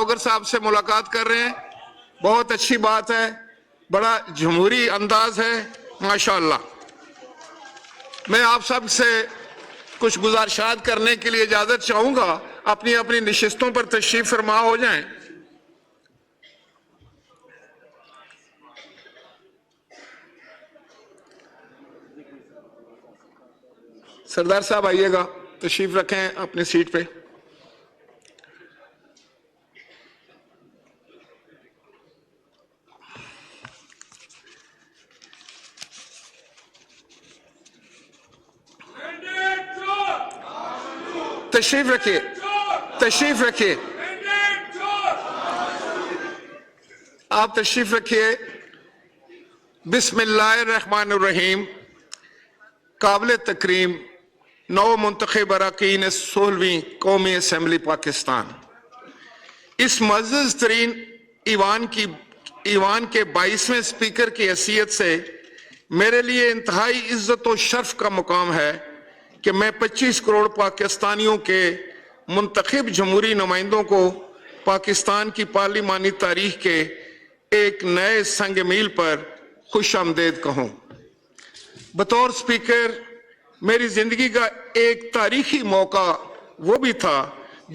Roger صاحب سے ملاقات کر رہے ہیں، بہت اچھی بات ہے، بڑا جمہوری انداز ہے ماشاءاللہ۔ میں آپ سب سے کچھ گزارشات کرنے کے لیے اجازت چاہوں گا، اپنی اپنی نشستوں پر تشریف فرما ہو جائیں۔ سردار صاحب آئیے گا، تشریف رکھیں اپنی سیٹ پہ۔ تشریف رکھیے، تشریف رکھیے، آپ تشریف رکھیے۔ بسم اللہ الرحمن الرحیم۔ قابل تکریم نو منتخب اراکین 16ویں قومی اسمبلی پاکستان، اس معزز ترین ایوان کے 22ویں اسپیکر کی حیثیت سے میرے لیے انتہائی عزت و شرف کا مقام ہے کہ میں 25 کروڑ پاکستانیوں کے منتخب جمہوری نمائندوں کو پاکستان کی پارلیمانی تاریخ کے ایک نئے سنگ میل پر خوش آمدید کہوں۔ بطور اسپیکر میری زندگی کا ایک تاریخی موقع وہ بھی تھا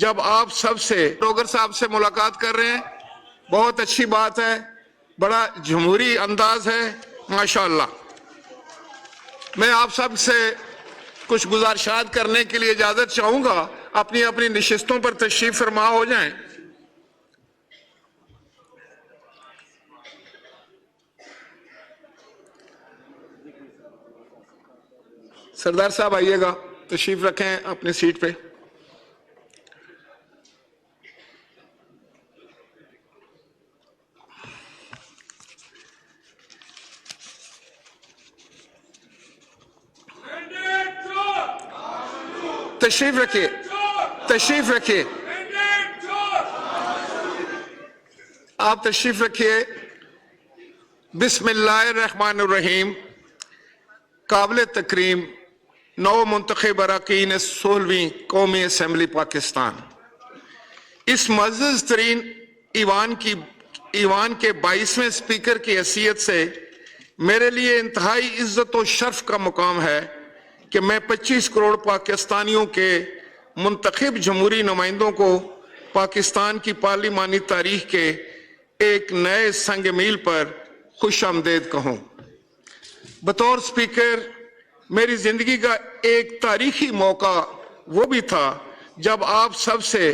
جب آپ سب سے روگر صاحب سے ملاقات کر رہے ہیں، بہت اچھی بات ہے، بڑا جمہوری انداز ہے ماشاءاللہ۔ میں آپ سب سے کچھ گزارشات کرنے کے لیے اجازت چاہوں گا، اپنی اپنی نشستوں پر تشریف فرما ہو جائیں۔ سردار صاحب آئیے گا، تشریف رکھیں اپنی سیٹ پہ۔ تشریف رکھیے، تشریف رکھیے، آپ تشریف رکھیے۔ بسم اللہ الرحمن الرحیم۔ قابل تکریم نو منتخب اراکین 16ویں قومی اسمبلی پاکستان، اس معزز ترین ایوان کے 22ویں اسپیکر کی حیثیت سے میرے لیے انتہائی عزت و شرف کا مقام ہے کہ میں 25 کروڑ پاکستانیوں کے منتخب جمہوری نمائندوں کو پاکستان کی پارلیمانی تاریخ کے ایک نئے سنگ میل پر خوش آمدید کہوں۔ بطور اسپیکر میری زندگی کا ایک تاریخی موقع وہ بھی تھا جب آپ سب سے